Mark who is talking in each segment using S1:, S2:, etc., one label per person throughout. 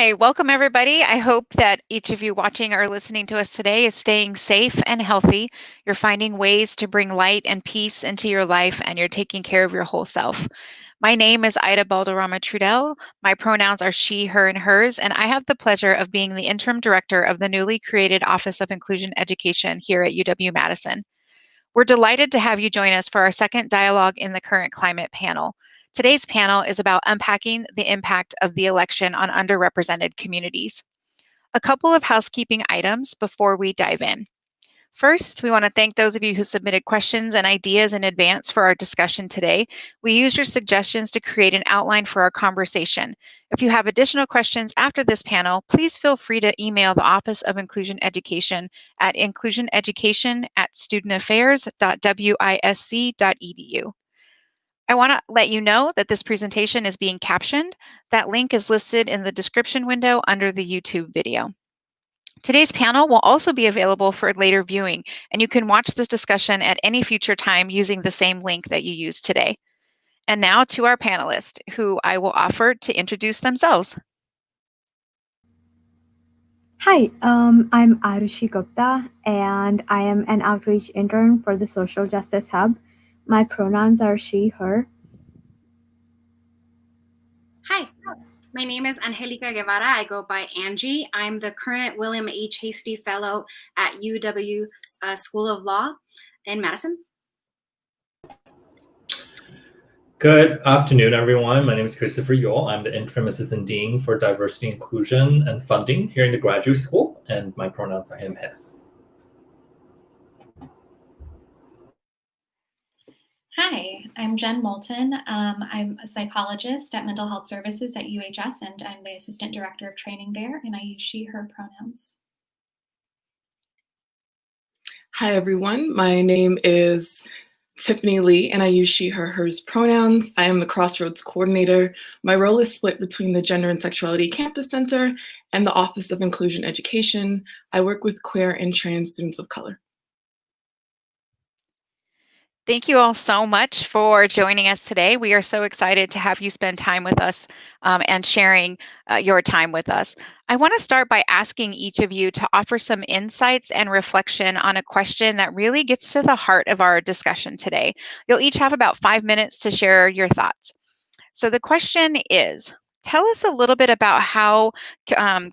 S1: Hi, welcome everybody. I hope that each of you watching or listening to us today is staying safe and healthy. You're finding ways to bring light and peace into your life and you're taking care of your whole self. My name is Ida Balderrama Trudell. My pronouns are she, her, and hers, and I have the pleasure of being the interim director of the newly created Office of Inclusion Education here at UW-Madison. We're delighted to have you join us for our second Dialogue in the Current Climate panel. Today's panel is about unpacking the impact of the election on underrepresented communities. A couple of housekeeping items before we dive in. First, we want to thank those of you who submitted questions and ideas in advance for our discussion today. We used your suggestions to create an outline for our conversation. If you have additional questions after this panel, please feel free to email the Office of Inclusion Education at inclusioneducation@studentaffairs.wisc.edu. I want to let you know that this presentation is being captioned. That link is listed in the description window under the YouTube video. Today's panel will also be available for later viewing, and you can watch this discussion at any future time using the same link that you used today. And now to our panelists, who I will offer to introduce themselves.
S2: Hi, I'm Arushi Gupta, and I am an outreach intern for the Social Justice Hub. My pronouns are she, her.
S3: Hi, my name is Angelica Guevara. I go by Angie. I'm the current William H. Hasty Fellow at UW School of Law in Madison.
S4: Good afternoon, everyone. My name is Christopher Yule. I'm the Interim Assistant Dean for Diversity, Inclusion, and Funding here in the Graduate School, and my pronouns are him, his.
S5: Hi, I'm Jen Moulton. I'm a psychologist at Mental Health Services at UHS, and I'm the Assistant Director of Training there, and I use she, her pronouns.
S6: Hi, everyone. My name is Tiffany Lee, and I use she, her, hers pronouns. I am the Crossroads Coordinator. My role is split between the Gender and Sexuality Campus Center and the Office of Inclusion Education. I work with queer and trans students of color.
S1: Thank you all so much for joining us today. We are so excited to have you spend time with us and sharing your time with us. I want to start by asking each of you to offer some insights and reflection on a question that really gets to the heart of our discussion today. You'll each have about 5 minutes to share your thoughts. So the question is, tell us a little bit about how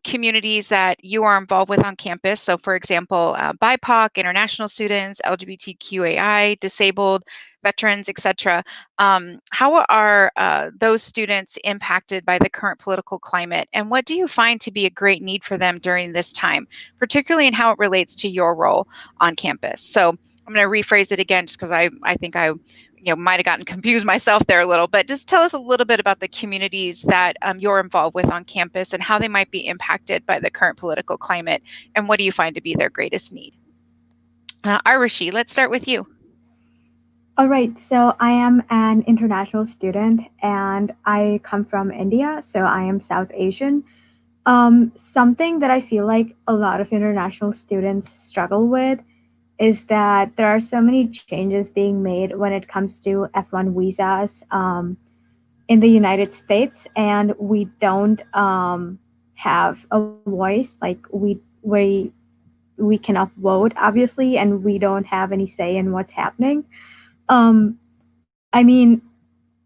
S1: communities that you are involved with on campus, so for example, BIPOC, international students, LGBTQAI, disabled, veterans, etc., how are those students impacted by the current political climate, and what do you find to be a great need for them during this time, particularly in how it relates to your role on campus? So I'm going to rephrase it again just because I think I might have gotten confused myself there a little, but just tell us a little bit about the communities that you're involved with on campus and how they might be impacted by the current political climate, and what do you find to be their greatest need? Arushi, let's start with you.
S2: All right, so I am an international student and I come from India, so I am South Asian. Something that I feel like a lot of international students struggle with is that there are so many changes being made when it comes to F1 visas in the United States, and we don't have a voice. Like we cannot vote, obviously, and we don't have any say in what's happening. I mean,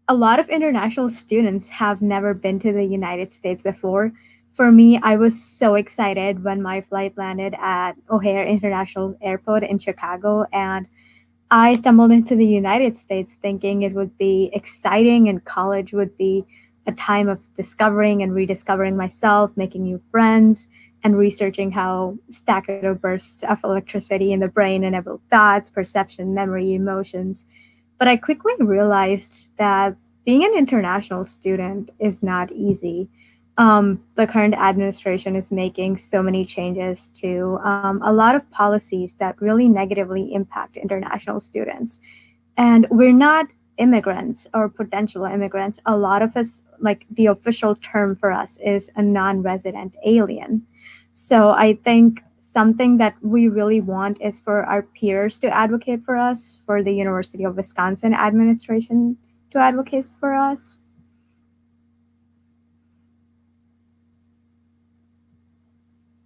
S2: a lot of international students have never been to the United States before. For me, I was so excited when my flight landed at O'Hare International Airport in Chicago, and I stumbled into the United States thinking it would be exciting and college would be a time of discovering and rediscovering myself, making new friends, and researching how staccato bursts of electricity in the brain enable thoughts, perception, memory, emotions. But I quickly realized that being an international student is not easy. The current administration is making so many changes to a lot of policies that really negatively impact international students. And we're not immigrants or potential immigrants. A lot of us, like the official term for us, is a non resident alien. So I think something that we really want is for our peers to advocate for us, for the University of Wisconsin administration to advocate for us.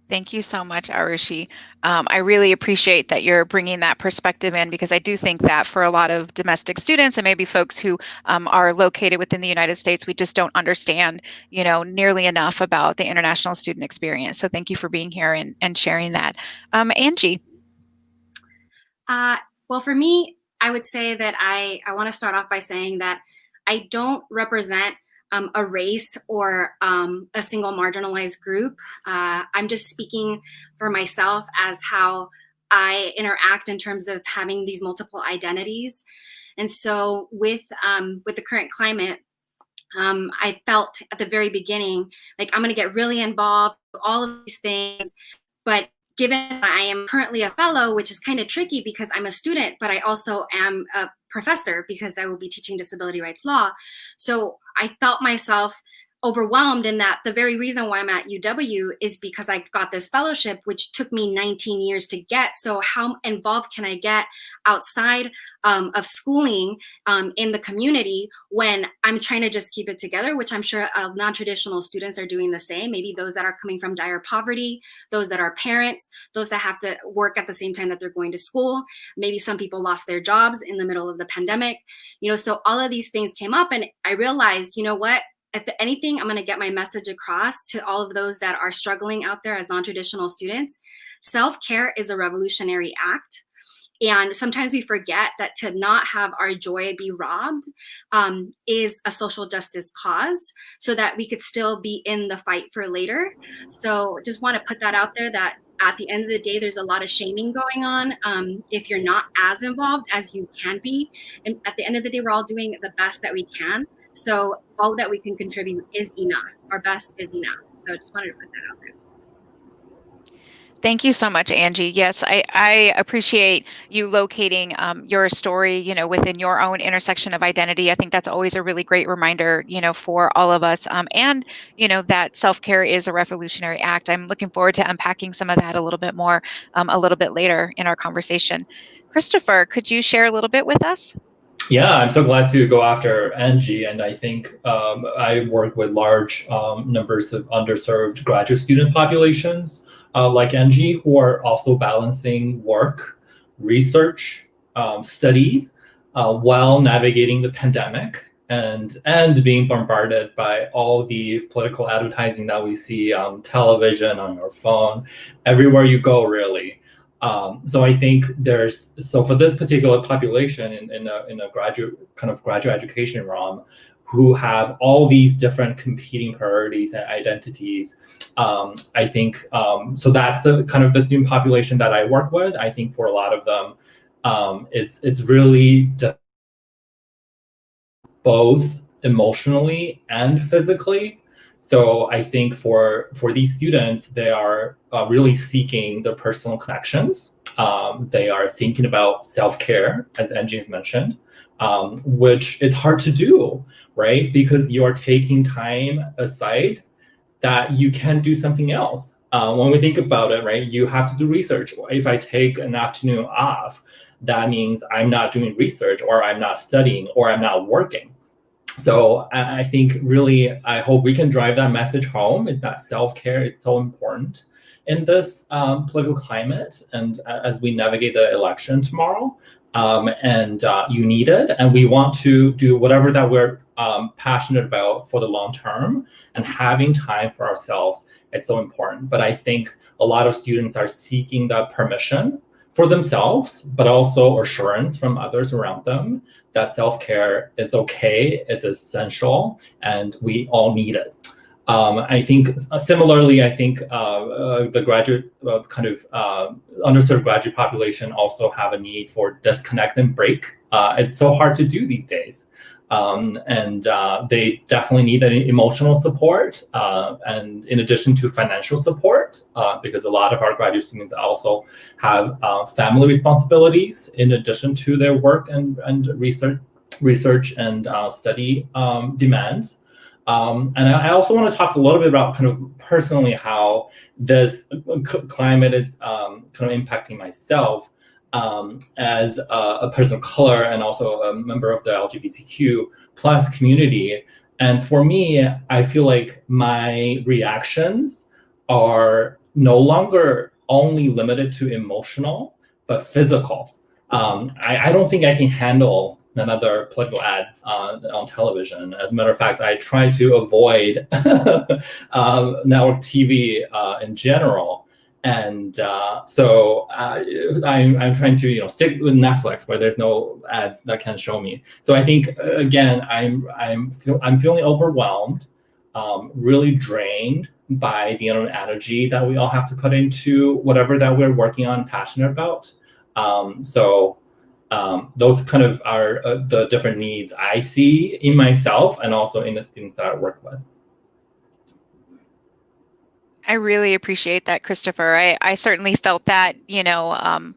S1: Thank you so much, Arushi. I really appreciate that you're bringing that perspective in, because I do think that for a lot of domestic students and maybe folks who are located within the United States, we just don't understand, nearly enough about the international student experience. So thank you for being here and sharing that. Angie.
S3: Well, for me, I would say that I want to start off by saying that I don't represent a race or a single marginalized group. I'm just speaking for myself as how I interact in terms of having these multiple identities. And so with the current climate, I felt at the very beginning like I'm going to get really involved with all of these things. But given that I am currently a fellow, which is kind of tricky because I'm a student, but I also am a professor because I will be teaching disability rights law. So I felt myself overwhelmed in that the very reason why I'm at UW is because I got this fellowship, which took me 19 years to get. So how involved can I get outside of schooling in the community when I'm trying to just keep it together, which I'm sure non-traditional students are doing the same. Maybe those that are coming from dire poverty, those that are parents, those that have to work at the same time that they're going to school. Maybe some people lost their jobs in the middle of the pandemic. So all of these things came up and I realized, what? If anything, I'm going to get my message across to all of those that are struggling out there as non-traditional students. Self-care is a revolutionary act. And sometimes we forget that to not have our joy be robbed is a social justice cause, so that we could still be in the fight for later. So just want to put that out there, that at the end of the day, there's a lot of shaming going on if you're not as involved as you can be. And at the end of the day, we're all doing the best that we can. So all that we can contribute is enough. Our best is enough. So I just wanted to put that out there.
S1: Thank you so much, Angie. Yes, I appreciate you locating your story, within your own intersection of identity. I think that's always a really great reminder, for all of us. And, that self-care is a revolutionary act. I'm looking forward to unpacking some of that a little bit more a little bit later in our conversation. Christopher, could you share a little bit with us?
S4: Yeah, I'm so glad to go after Angie. And I think I work with large numbers of underserved graduate student populations like Angie, who are also balancing work, research, study, while navigating the pandemic and being bombarded by all the political advertising that we see on television, on your phone, everywhere you go, really. So I think for this particular population in a graduate education realm, who have all these different competing priorities and identities, I think so that's the kind of the student population that I work with. I think for a lot of them, it's really just both emotionally and physically. So I think for these students, they are really seeking the personal connections. They are thinking about self-care, as Angie has mentioned, which is hard to do, right? Because you're taking time aside that you can do something else. When we think about it, right, you have to do research. If I take an afternoon off, that means I'm not doing research, or I'm not studying, or I'm not working. So I think really, I hope we can drive that message home, is that self-care is so important in this political climate, and as we navigate the election tomorrow, and you need it, and we want to do whatever that we're passionate about for the long term, and having time for ourselves, it's so important. But I think a lot of students are seeking that permission for themselves, but also assurance from others around them that self-care is okay, it's essential, and we all need it. I think similarly, I think the graduate underserved graduate population also have a need for disconnect and break. It's so hard to do these days. And they definitely need an emotional support, and in addition to financial support, because a lot of our graduate students also have family responsibilities in addition to their work and research and study demands. And I also want to talk a little bit about kind of personally how this climate is kind of impacting myself. As a person of color and also a member of the LGBTQ plus community. And for me, I feel like my reactions are no longer only limited to emotional, but physical. I don't think I can handle another political ads on television. As a matter of fact, I try to avoid network TV in general. And so I'm trying to stick with Netflix where there's no ads that can show me. So I think again I'm feeling overwhelmed, really drained by the amount of energy that we all have to put into whatever that we're working on, passionate about. Those kind of are the different needs I see in myself and also in the students that I work with.
S1: I really appreciate that, Christopher. I certainly felt that,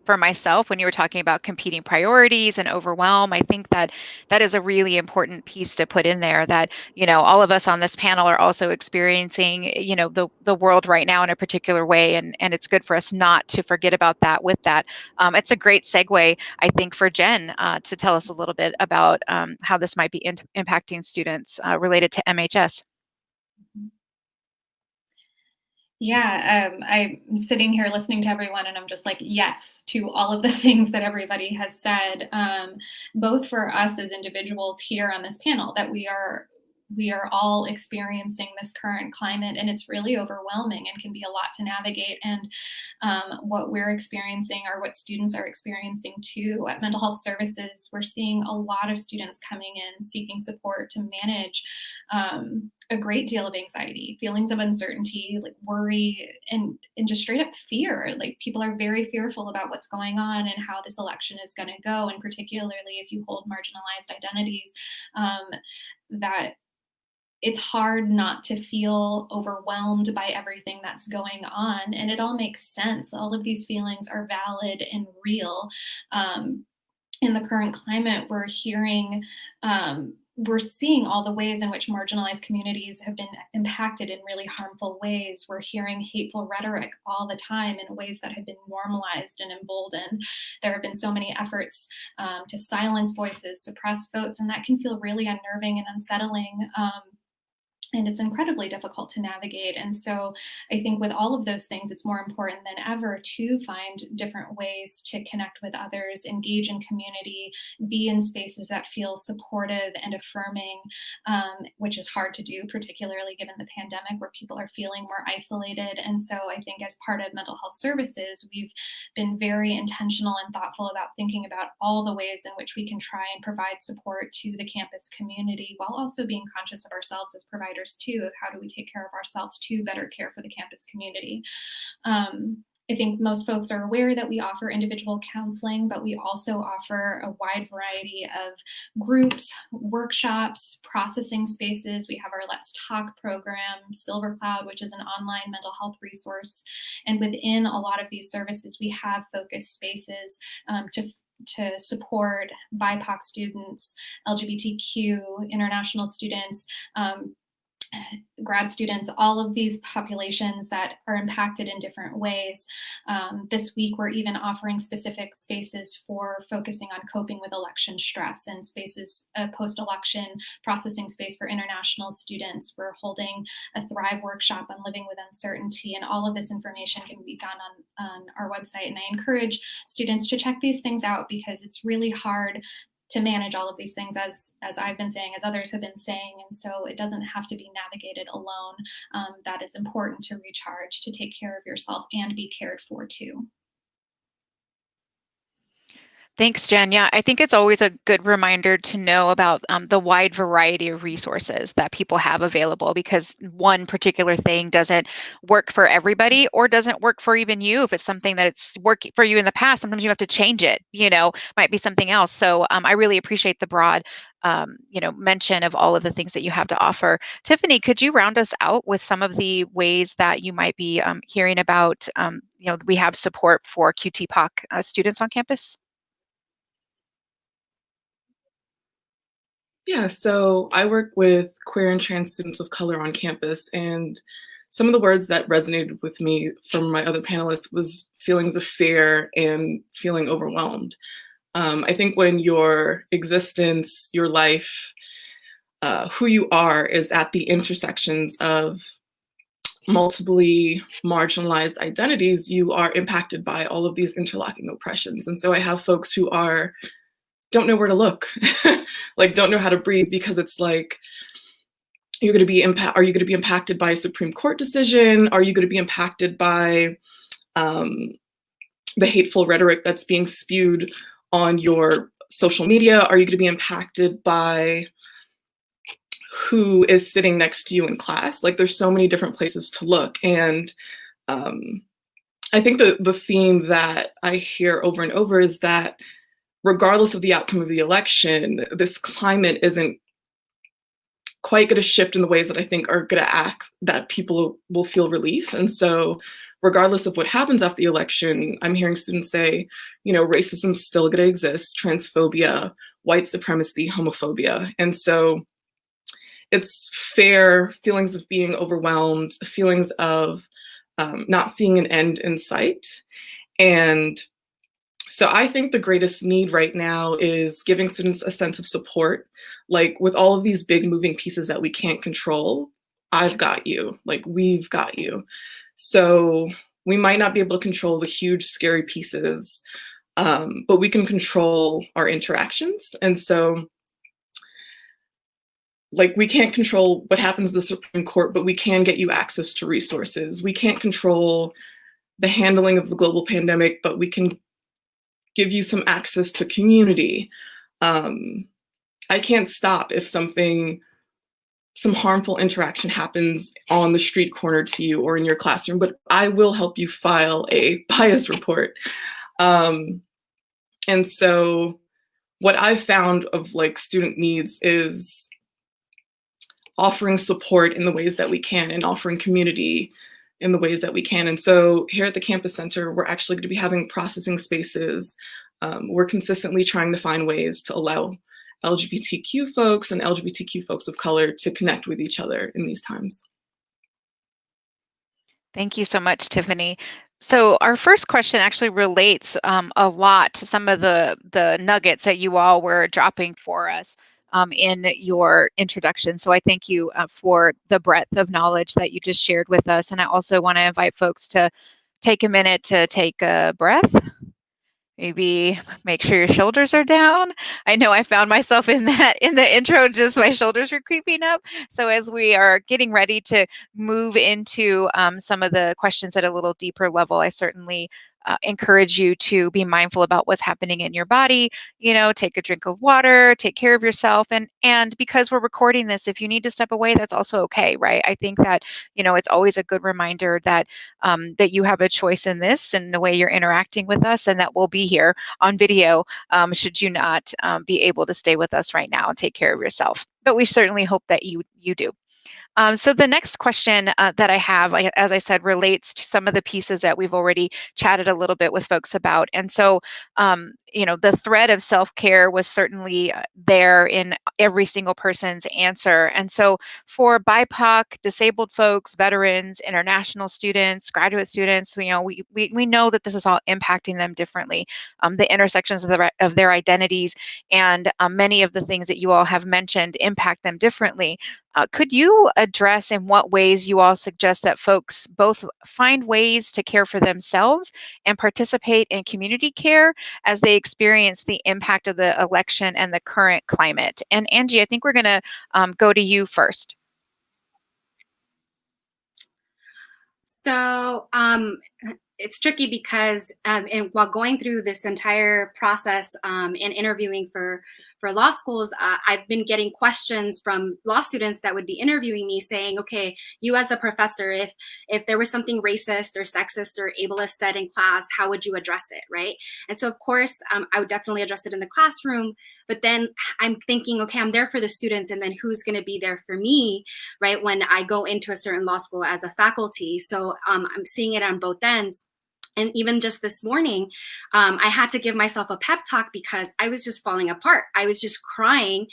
S1: for myself when you were talking about competing priorities and overwhelm. I think that that is a really important piece to put in there that, all of us on this panel are also experiencing, the world right now in a particular way. And it's good for us not to forget about that with that. It's a great segue, I think, for Jen to tell us a little bit about how this might be impacting students related to MHS.
S5: Yeah, I'm sitting here listening to everyone and I'm just like, yes, to all of the things that everybody has said, both for us as individuals here on this panel, that we are all experiencing this current climate, and it's really overwhelming and can be a lot to navigate. And what we're experiencing, or what students are experiencing too at mental health services, we're seeing a lot of students coming in seeking support to manage a great deal of anxiety, feelings of uncertainty, like worry, and just straight up fear. Like, people are very fearful about what's going on and how this election is going to go. And particularly if you hold marginalized identities, that it's hard not to feel overwhelmed by everything that's going on. And it all makes sense. All of these feelings are valid and real. In the current climate, we're seeing all the ways in which marginalized communities have been impacted in really harmful ways. We're hearing hateful rhetoric all the time in ways that have been normalized and emboldened. There have been so many efforts to silence voices, suppress votes, and that can feel really unnerving and unsettling. And it's incredibly difficult to navigate. And so I think with all of those things, it's more important than ever to find different ways to connect with others, engage in community, be in spaces that feel supportive and affirming, which is hard to do, particularly given the pandemic where people are feeling more isolated. And so I think as part of mental health services, we've been very intentional and thoughtful about thinking about all the ways in which we can try and provide support to the campus community, while also being conscious of ourselves as providers too, of how do we take care of ourselves to better care for the campus community. I think most folks are aware that we offer individual counseling, but we also offer a wide variety of groups, workshops, processing spaces. We have our Let's Talk program, Silver Cloud, which is an online mental health resource. And within a lot of these services, we have focused spaces to support BIPOC students, LGBTQ, international students, grad students, all of these populations that are impacted in different ways. This week, we're even offering specific spaces for focusing on coping with election stress, and spaces, a post-election processing space for international students. We're holding a Thrive workshop on living with uncertainty, and all of this information can be found on our website. And I encourage students to check these things out, because it's really hard to manage all of these things, as I've been saying, as others have been saying. And so it doesn't have to be navigated alone, that it's important to recharge, to take care of yourself and be cared for too.
S1: Thanks, Jen. Yeah, I think it's always a good reminder to know about the wide variety of resources that people have available, because one particular thing doesn't work for everybody, or doesn't work for even you. If it's something that it's worked for you in the past, sometimes you have to change it, might be something else. So I really appreciate the broad, mention of all of the things that you have to offer. Tiffany, could you round us out with some of the ways that you might be hearing about, we have support for QT-POC students on campus?
S6: Yeah, so I work with queer and trans students of color on campus, and some of the words that resonated with me from my other panelists was feelings of fear and feeling overwhelmed. I think when your existence, your life, who you are is at the intersections of multiply marginalized identities, you are impacted by all of these interlocking oppressions. And so I have folks who don't know where to look, like don't know how to breathe, because it's like, are you going to be impacted by a Supreme Court decision? Are you going to be impacted by the hateful rhetoric that's being spewed on your social media? Are you going to be impacted by who is sitting next to you in class? Like, there's so many different places to look. And I think the theme that I hear over and over is that regardless of the outcome of the election, this climate isn't quite going to shift in the ways that I think are going to act that people will feel relief. And so regardless of what happens after the election, I'm hearing students say, racism's still going to exist, transphobia, white supremacy, homophobia. And so it's feelings of being overwhelmed, feelings of not seeing an end in sight. And so I think the greatest need right now is giving students a sense of support. Like, with all of these big moving pieces that we can't control, I've got you, like we've got you. So we might not be able to control the huge, scary pieces, but we can control our interactions. And so, like, we can't control what happens in the Supreme Court, but we can get you access to resources. We can't control the handling of the global pandemic, but we can give you some access to community. I can't stop if some harmful interaction happens on the street corner to you or in your classroom, but I will help you file a bias report. And so what I've found of like student needs is offering support in the ways that we can and offering community in the ways that we can. And so here at the campus center, we're actually going to be having processing spaces. We're consistently trying to find ways to allow LGBTQ folks and LGBTQ folks of color to connect with each other in these times.
S1: Thank you so much, Tiffany. So our first question actually relates a lot to some of the nuggets that you all were dropping for us in your introduction. So I thank you for the breadth of knowledge that you just shared with us. And I also want to invite folks to take a minute to take a breath. Maybe make sure your shoulders are down. I know I found myself in the intro, just my shoulders were creeping up. So as we are getting ready to move into some of the questions at a little deeper level, I certainly encourage you to be mindful about what's happening in your body. Take a drink of water, take care of yourself. And because we're recording this, if you need to step away, that's also okay, right? I think that, it's always a good reminder that that you have a choice in this and the way you're interacting with us, and that we'll be here on video should you not be able to stay with us right now and take care of yourself. But we certainly hope that you do. So the next question that I have, as I said, relates to some of the pieces that we've already chatted a little bit with folks about. And so, the thread of self-care was certainly there in every single person's answer. And so for BIPOC, disabled folks, veterans, international students, graduate students, we know that this is all impacting them differently. The intersections of their identities and many of the things that you all have mentioned impact them differently. Could you address in what ways you all suggest that folks both find ways to care for themselves and participate in community care as they experience the impact of the election and the current climate? And Angie, I think we're going to go to you first.
S3: So it's tricky because and while going through this entire process and interviewing for law schools, I've been getting questions from law students that would be interviewing me saying, okay, you as a professor, if there was something racist or sexist or ableist said in class, how would you address it, right? And so of course, I would definitely address it in the classroom, but then I'm thinking, okay, I'm there for the students, and then who's going to be there for me, right, when I go into a certain law school as a faculty? So I'm seeing it on both ends. And even just this morning, I had to give myself a pep talk because I was just falling apart. I was just crying.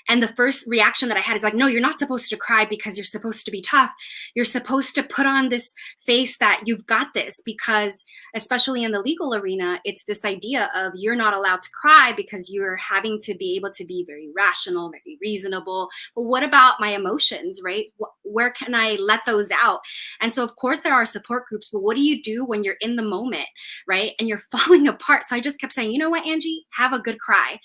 S3: And the first reaction that I had is like, no, you're not supposed to cry because you're supposed to be tough. You're supposed to put on this face that you've got this, because especially in the legal arena, it's this idea of you're not allowed to cry because you're having to be able to be very rational, very reasonable. But what about my emotions, right? where can I let those out? And so of course there are support groups, but what do you do when you're in the moment, right? And you're falling apart. So I just kept saying, you know what, Angie, have a good cry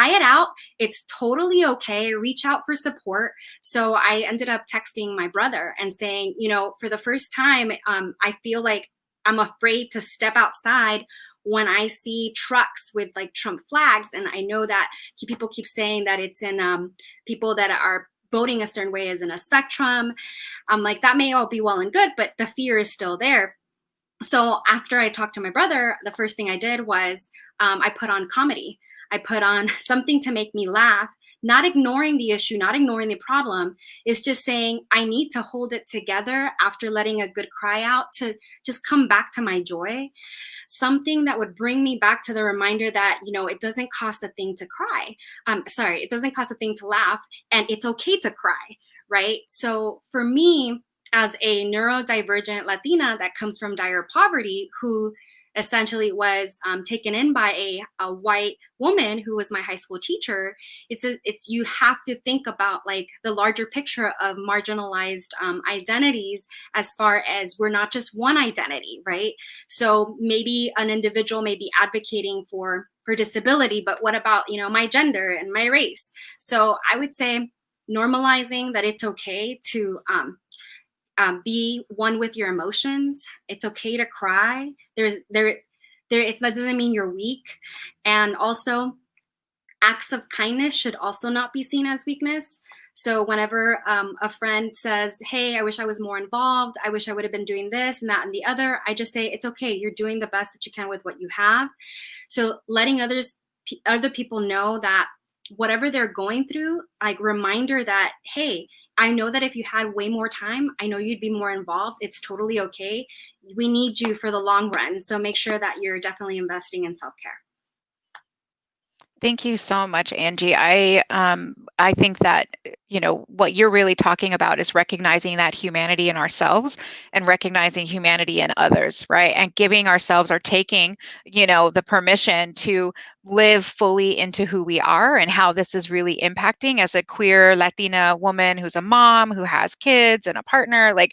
S3: it out. It's totally okay. Reach out for support. So I ended up texting my brother and saying, you know, for the first time, I feel like I'm afraid to step outside when I see trucks with like Trump flags. And I know that people keep saying that it's in people that are voting a certain way is in a spectrum. Like that may all be well and good, but the fear is still there. So after I talked to my brother, the first thing I did was I put on comedy. I put on something to make me laugh, not ignoring the issue, not ignoring the problem. It's just saying I need to hold it together after letting a good cry out to just come back to my joy. Something that would bring me back to the reminder that, you know, it doesn't cost a thing to cry. It doesn't cost a thing to laugh, and it's okay to cry, right? So for me, as a neurodivergent Latina that comes from dire poverty, who essentially was taken in by a white woman who was my high school teacher, it's you have to think about like the larger picture of marginalized identities, as far as we're not just one identity, right? So maybe an individual may be advocating for disability, but what about, you know, my gender and my race? So I would say normalizing that it's okay to be one with your emotions. It's okay to cry. That doesn't mean you're weak. And also, acts of kindness should also not be seen as weakness. So whenever a friend says, hey, I wish I was more involved, I wish I would have been doing this and that and the other, I just say, it's okay. You're doing the best that you can with what you have. So letting other people know that whatever they're going through, like reminder that, hey, I know that if you had way more time, I know you'd be more involved. It's totally okay. We need you for the long run. So make sure that you're definitely investing in self-care.
S1: Thank you so much, Angie. I think that, you know, what you're really talking about is recognizing that humanity in ourselves and recognizing humanity in others, right? And giving ourselves or taking, you know, the permission to live fully into who we are and how this is really impacting as a queer Latina woman who's a mom, who has kids and a partner, like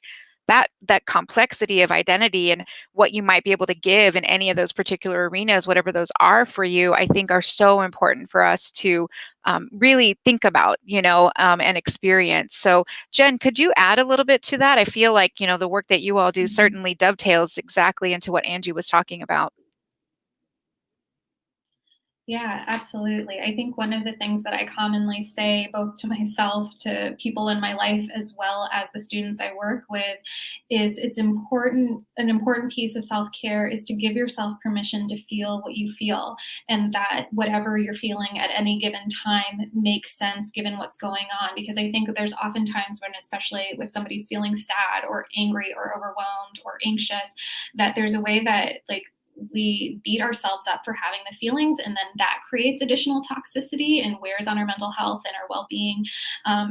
S1: that complexity of identity and what you might be able to give in any of those particular arenas, whatever those are for you, I think are so important for us to really think about, you know, and experience. So Jen, could you add a little bit to that? I feel like, you know, the work that you all do certainly dovetails exactly into what Angie was talking about.
S5: Yeah, absolutely. I think one of the things that I commonly say, both to myself, to people in my life, as well as the students I work with, is it's important. An important piece of self-care is to give yourself permission to feel what you feel, and that whatever you're feeling at any given time makes sense given what's going on. Because I think there's often times when, especially if somebody's feeling sad or angry or overwhelmed or anxious, that there's a way that like we beat ourselves up for having the feelings, and then that creates additional toxicity and wears on our mental health and our well-being,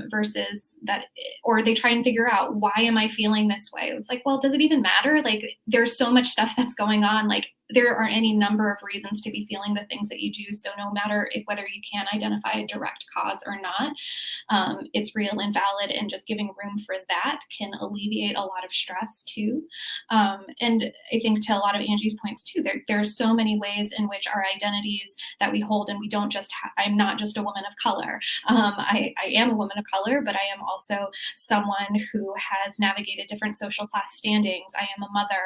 S5: versus that, or they try and figure out, why am I feeling this way? It's like, well, does it even matter? Like, there's so much stuff that's going on. Like, there are any number of reasons to be feeling the things that you do. So no matter whether you can identify a direct cause or not, it's real and valid, and just giving room for that can alleviate a lot of stress too. And I think, to a lot of Angie's points too, there are so many ways in which our identities that we hold, and we don't just, I'm not just a woman of color. I am a woman of color, but I am also someone who has navigated different social class standings. I am a mother.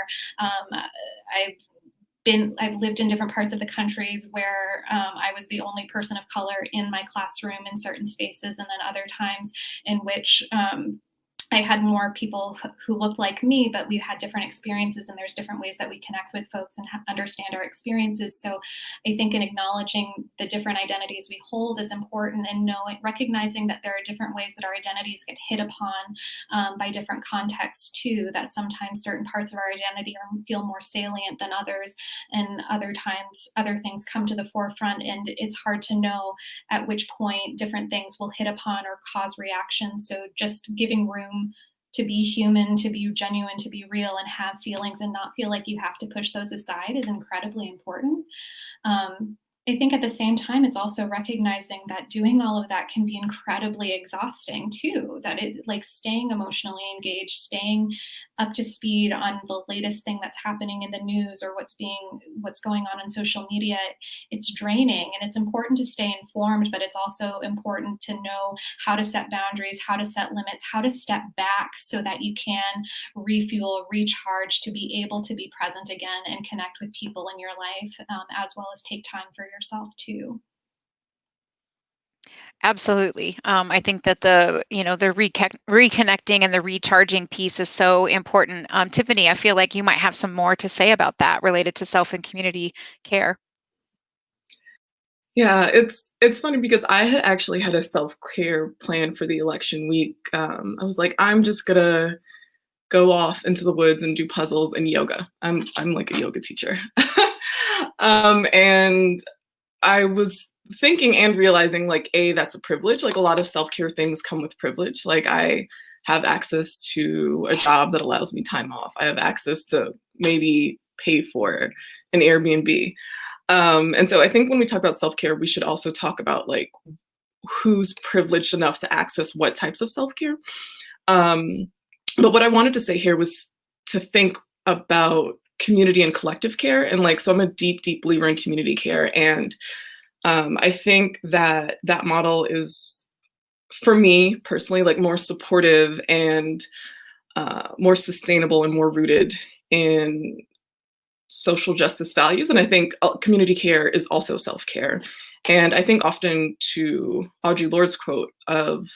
S5: I've lived in different parts of the countries where I was the only person of color in my classroom in certain spaces, and then other times in which I had more people who looked like me, but we've had different experiences, and there's different ways that we connect with folks and understand our experiences. So I think in acknowledging the different identities we hold is important, and recognizing that there are different ways that our identities get hit upon by different contexts too, that sometimes certain parts of our identity feel more salient than others, and other times other things come to the forefront, and it's hard to know at which point different things will hit upon or cause reactions. So just giving room to be human, to be genuine, to be real, and have feelings and not feel like you have to push those aside is incredibly important. I think at the same time, it's also recognizing that doing all of that can be incredibly exhausting too. That it's like staying emotionally engaged, staying up to speed on the latest thing that's happening in the news or what's going on social media. It's draining, and it's important to stay informed, but it's also important to know how to set boundaries, how to set limits, how to step back so that you can refuel, recharge, to be able to be present again and connect with people in your life, as well as take time for yourself too.
S1: Absolutely. I think that the reconnecting and the recharging piece is so important. Tiffany, I feel like you might have some more to say about that related to self and community care.
S6: Yeah, it's funny because I had actually had a self-care plan for the election week. I was like, I'm just gonna go off into the woods and do puzzles and yoga. I'm like a yoga teacher. And I was thinking and realizing like, that's a privilege. Like a lot of self-care things come with privilege. Like I have access to a job that allows me time off. I have access to maybe pay for an Airbnb. And so I think when we talk about self-care, we should also talk about like who's privileged enough to access what types of self-care. But what I wanted to say here was to think about community and collective care. And like, so I'm a deep, deep believer in community care. And I think that that model is, for me personally, like more supportive and more sustainable and more rooted in social justice values. And I think community care is also self-care. And I think often, to Audre Lorde's quote of,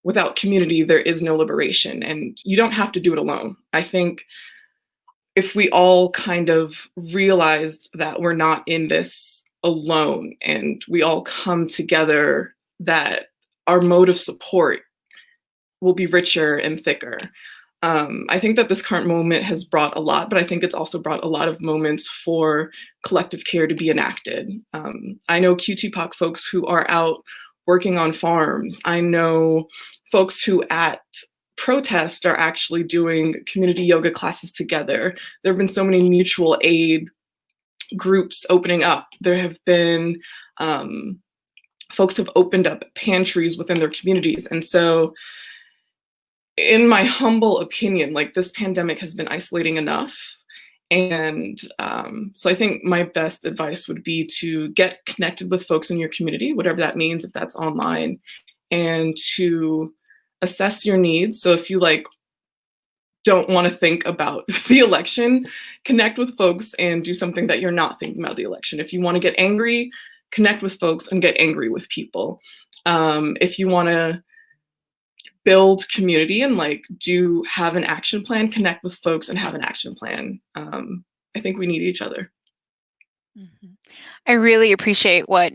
S6: without community, there is no liberation. And you don't have to do it alone. I think if we all kind of realized that we're not in this alone and we all come together, that our mode of support will be richer and thicker. I think that this current moment has brought a lot, but I think it's also brought a lot of moments for collective care to be enacted. I know QTPOC folks who are out working on farms. I know folks who at protest are actually doing community yoga classes together. There have been so many mutual aid groups opening up. There have been folks have opened up pantries within their communities. And so in my humble opinion, like this pandemic has been isolating enough. And so I think my best advice would be to get connected with folks in your community, whatever that means, if that's online, and to assess your needs. So if you like don't want to think about the election, connect with folks and do something that you're not thinking about the election. If you want to get angry, connect with folks and get angry with people. If you want to build community and like have an action plan, connect with folks and have an action plan. I think we need each other.
S1: Mm-hmm. I really appreciate what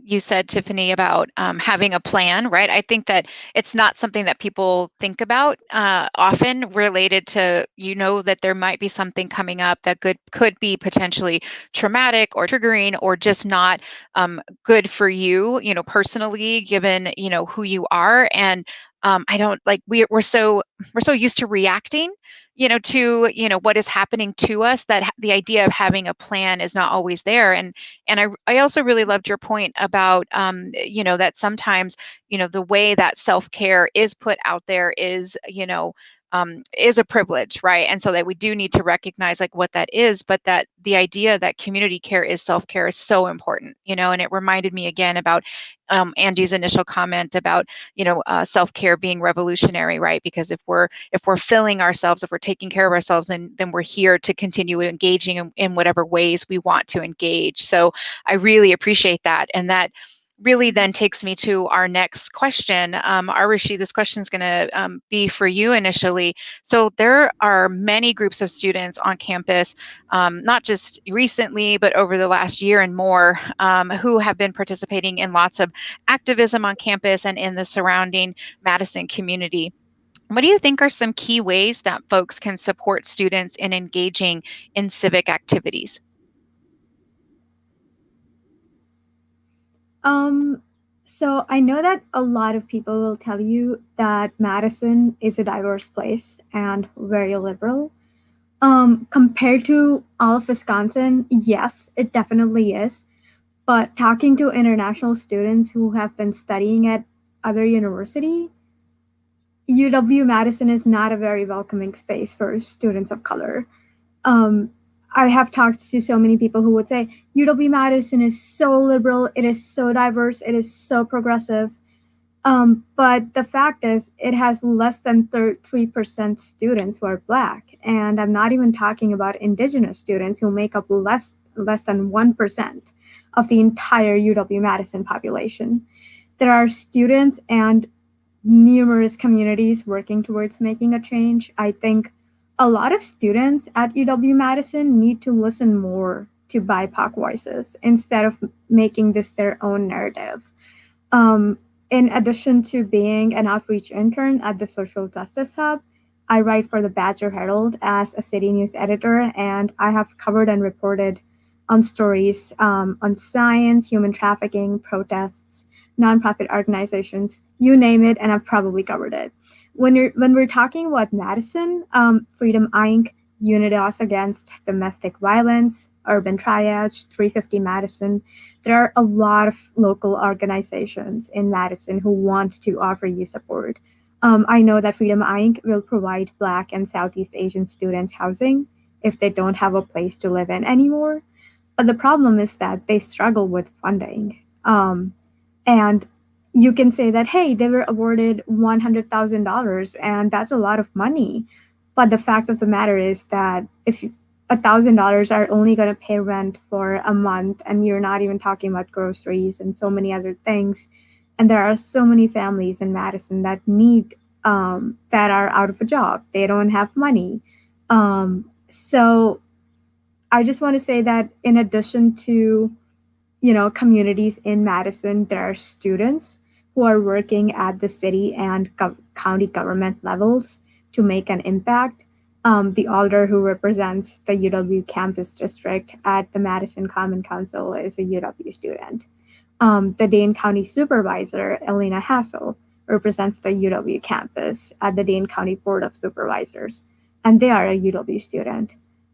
S1: you said, Tiffany, about having a plan, right? I think that it's not something that people think about often related to, that there might be something coming up that could be potentially traumatic or triggering or just not good for you, personally, given, who you are. And I don't like, we're so used to reacting to what is happening to us, that the idea of having a plan is not always there. And I also really loved your point about that sometimes the way that self-care is put out there is is a privilege, right? And so that we do need to recognize like what that is, but that the idea that community care is self-care is so important, and it reminded me again about Angie's initial comment about self-care being revolutionary, right? Because if we're filling ourselves, if we're taking care of ourselves, then we're here to continue engaging in whatever ways we want to engage. So I really appreciate that, and that really then takes me to our next question. Arushi, this question is going to be for you initially. So there are many groups of students on campus, not just recently, but over the last year and more, who have been participating in lots of activism on campus and in the surrounding Madison community. What do you think are some key ways that folks can support students in engaging in civic activities?
S2: So I know that a lot of people will tell you that Madison is a diverse place and very liberal. Compared to all of Wisconsin, yes, it definitely is. But talking to international students who have been studying at other university, UW-Madison is not a very welcoming space for students of color. Um, I have talked to so many people who would say UW-Madison is so liberal, it is so diverse, it is so progressive. But the fact is, it has less than 3% students who are Black, and I'm not even talking about Indigenous students who make up less than 1% of the entire UW-Madison population. There are students and numerous communities working towards making a change. I think a lot of students at UW-Madison need to listen more to BIPOC voices instead of making this their own narrative. Um, in addition to being an outreach intern at the Social Justice Hub, I write for the Badger Herald as a city news editor, and I have covered and reported on stories on science, human trafficking, protests, nonprofit organizations, you name it, and I've probably covered it. When we're talking about Madison, Freedom Inc., Unidos Against Domestic Violence, Urban Triage, 350 Madison, there are a lot of local organizations in Madison who want to offer you support. I know that Freedom Inc. will provide Black and Southeast Asian students housing if they don't have a place to live in anymore. But the problem is that they struggle with funding. And you can say that, hey, they were awarded $100,000, and that's a lot of money. But the fact of the matter is that if $1,000 are only going to pay rent for a month, and you're not even talking about groceries and so many other things, and there are so many families in Madison that need that are out of a job, they don't have money. So I just want to say that in addition to communities in Madison, there are students who are working at the city and county government levels to make an impact. The alder who represents the UW campus district at the Madison Common Council is a UW student. The Dane County supervisor, Elena Hassel, represents the UW campus at the Dane County Board of Supervisors, and they are a UW student.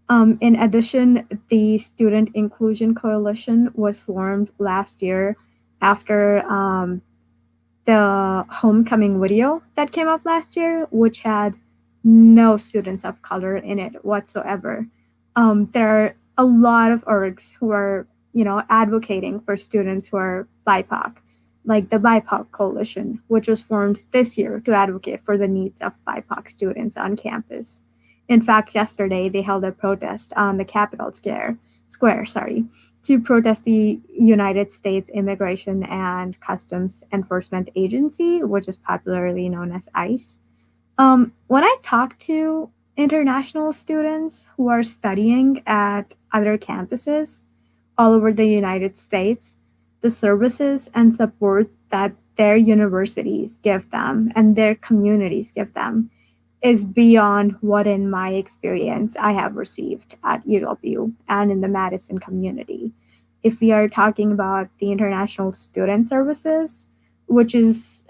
S2: In addition, the Student Inclusion Coalition was formed last year after the homecoming video that came up last year, which had no students of color in it whatsoever. There are a lot of orgs who are, advocating for students who are BIPOC, like the BIPOC Coalition, which was formed this year to advocate for the needs of BIPOC students on campus. In fact, yesterday they held a protest on the Capitol Square, to protest the United States Immigration and Customs Enforcement Agency, which is popularly known as ICE. When I talk to international students who are studying at other campuses all over the United States, the services and support that their universities give them and their communities give them is beyond what, in my experience, I have received at UW and in the Madison community. If we are talking about the International Student Services, which is,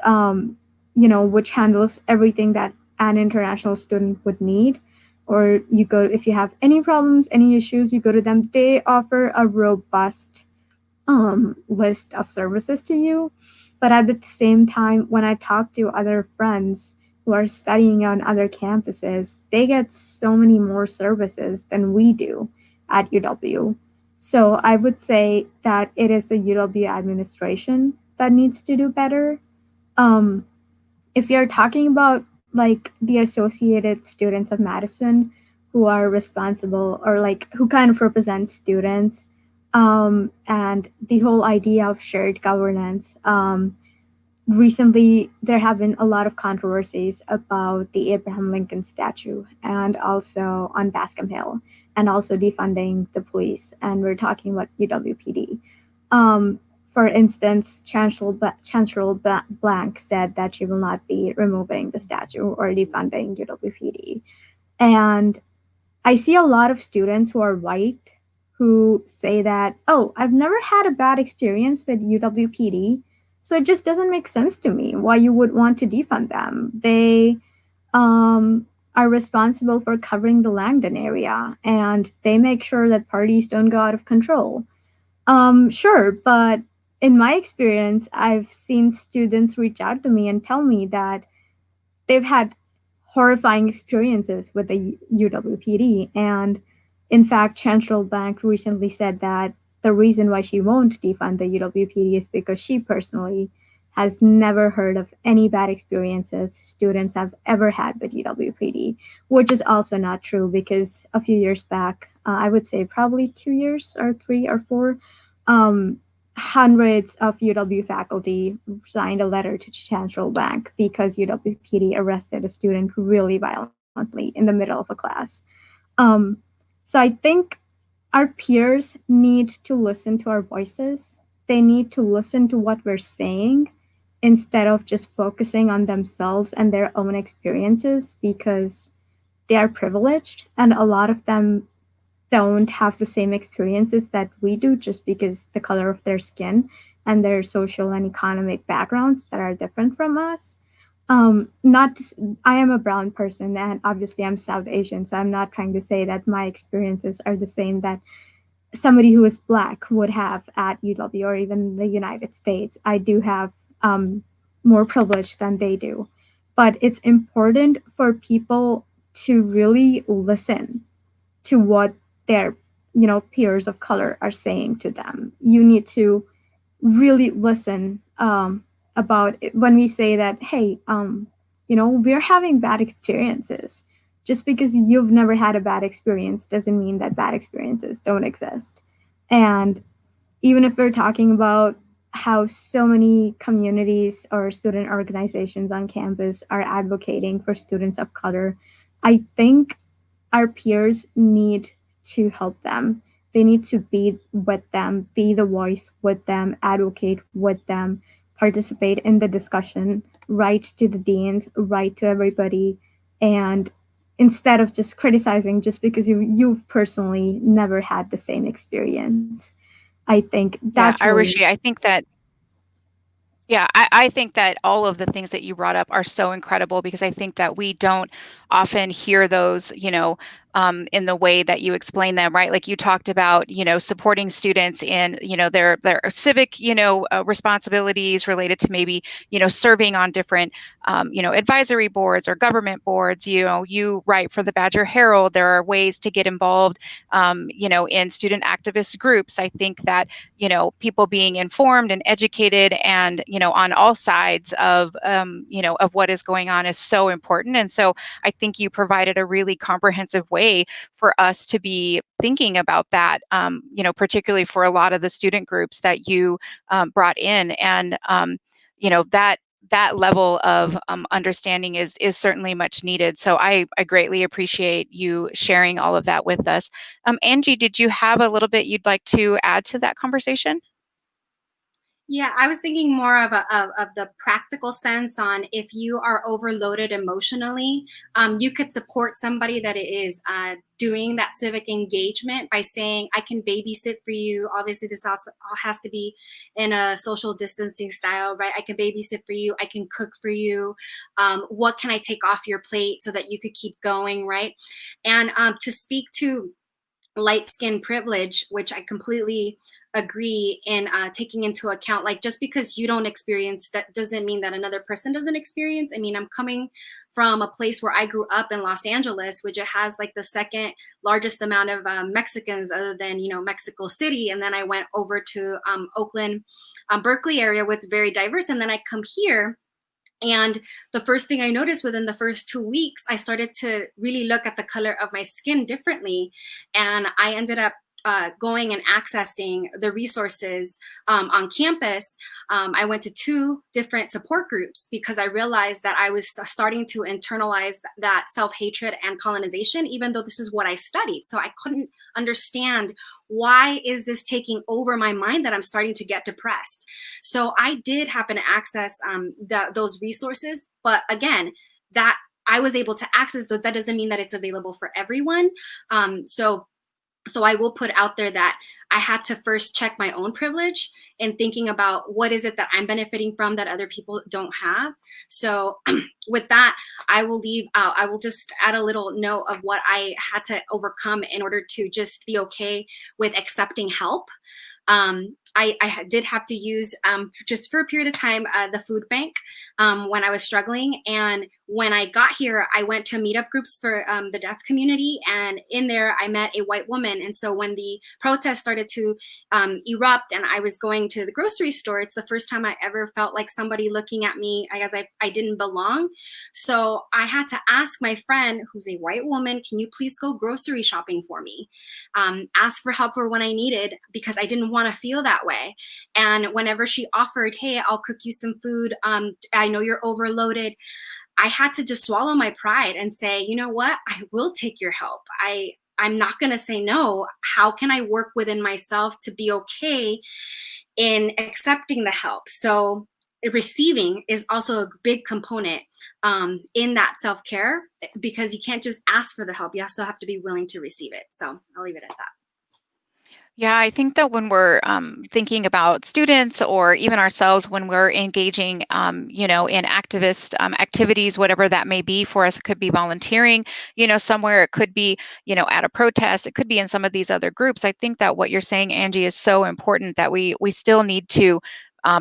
S2: which handles everything that an international student would need, or you go, if you have any problems, any issues, you go to them, they offer a robust list of services to you. But at the same time, when I talk to other friends who are studying on other campuses, they get so many more services than we do at UW. So I would say that it is the UW administration that needs to do better. If you're talking about like the associated students of Madison who are responsible or like who kind of represent students, and the whole idea of shared governance, recently there have been a lot of controversies about the Abraham Lincoln statue and also on Bascom Hill and also defunding the police. And we're talking about UWPD. For instance, Chancellor Blank said that she will not be removing the statue or defunding UWPD. And I see a lot of students who are white who say that, oh, I've never had a bad experience with UWPD, so it just doesn't make sense to me why you would want to defund them. They are responsible for covering the Langdon area, and they make sure that parties don't go out of control. Sure, but in my experience, I've seen students reach out to me and tell me that they've had horrifying experiences with the UWPD. And in fact, Chancellor Bank recently said that the reason why she won't defund the UWPD is because she personally has never heard of any bad experiences students have ever had with UWPD, which is also not true because a few years back, I would say probably 2 years or 3 or 4, um, hundreds of UW faculty signed a letter to Chancellor Bank because UWPD arrested a student really violently in the middle of a class. Um, so I think our peers need to listen to our voices. They need to listen to what we're saying instead of just focusing on themselves and their own experiences because they are privileged and a lot of them don't have the same experiences that we do just because the color of their skin and their social and economic backgrounds that are different from us. Not I am a brown person and obviously I'm South Asian, so I'm not trying to say that my experiences are the same that somebody who is black would have at UW or even the United States. I do have more privilege than they do, but it's important for people to really listen to what their peers of color are saying to them. You need to really listen about it when we say that, hey, we're having bad experiences. Just because you've never had a bad experience doesn't mean that bad experiences don't exist. And even if we're talking about how so many communities or student organizations on campus are advocating for students of color, I think our peers need to help them. They need to be with them, be the voice with them, advocate with them, participate in the discussion, write to the deans, write to everybody, and instead of just criticizing just because you've personally never had the same experience. I think
S1: Yeah,
S2: that's really
S1: Arushi, I think that yeah, I think that all of the things that you brought up are so incredible because I think that we don't often hear those, in the way that you explain them, right? Like you talked about, supporting students in, their civic, responsibilities related to maybe, serving on different, advisory boards or government boards. You write for the Badger Herald. There are ways to get involved, in student activist groups. I think that people being informed and educated and on all sides of of what is going on is so important. And so I think you provided a really comprehensive way for us to be thinking about that, particularly for a lot of the student groups that you brought in. And that level of understanding is certainly much needed. So I greatly appreciate you sharing all of that with us. Angie, did you have a little bit you'd like to add to that conversation?
S3: Yeah, I was thinking more of the practical sense on if you are overloaded emotionally, you could support somebody that is doing that civic engagement by saying, I can babysit for you. Obviously, this also has to be in a social distancing style, right? I can babysit for you. I can cook for you. What can I take off your plate so that you could keep going, right? And to speak to light skin privilege, which I completely agree in taking into account, like just because you don't experience that doesn't mean that another person doesn't experience. I mean, I'm coming from a place where I grew up in Los Angeles, which it has like the second largest amount of Mexicans other than, Mexico City. And then I went over to Oakland, Berkeley area, which is very diverse. And then I come here, and the first thing I noticed within the first 2 weeks, I started to really look at the color of my skin differently. And I ended up going and accessing the resources on campus. I went to 2 different support groups because I realized that I was starting to internalize that self-hatred and colonization, even though this is what I studied. So I couldn't understand, why is this taking over my mind that I'm starting to get depressed? So I did happen to access those resources. But again, that I was able to access those, that doesn't mean that it's available for everyone. So I will put out there that I had to first check my own privilege and thinking about what is it that I'm benefiting from that other people don't have. So with that, I will just add a little note of what I had to overcome in order to just be okay with accepting help. I did have to use, just for a period of time, the food bank when I was struggling. And when I got here, I went to meetup groups for the deaf community. And in there, I met a white woman. And so when the protest started to erupt and I was going to the grocery store, it's the first time I ever felt like somebody looking at me as I didn't belong. So I had to ask my friend, who's a white woman, can you please go grocery shopping for me? Ask for help for when I needed, because I didn't want to feel that way. And whenever she offered, hey, I'll cook you some food, I know you're overloaded, I had to just swallow my pride and say, you know what, I will take your help. I'm not going to say no. How can I work within myself to be okay in accepting the help? So receiving is also a big component in that self-care, because you can't just ask for the help. You also have to be willing to receive it. So I'll leave it at that.
S1: Yeah, I think that when we're thinking about students or even ourselves, when we're engaging, in activist activities, whatever that may be for us, it could be volunteering, somewhere, it could be, at a protest, it could be in some of these other groups. I think that what you're saying, Angie, is so important that we still need to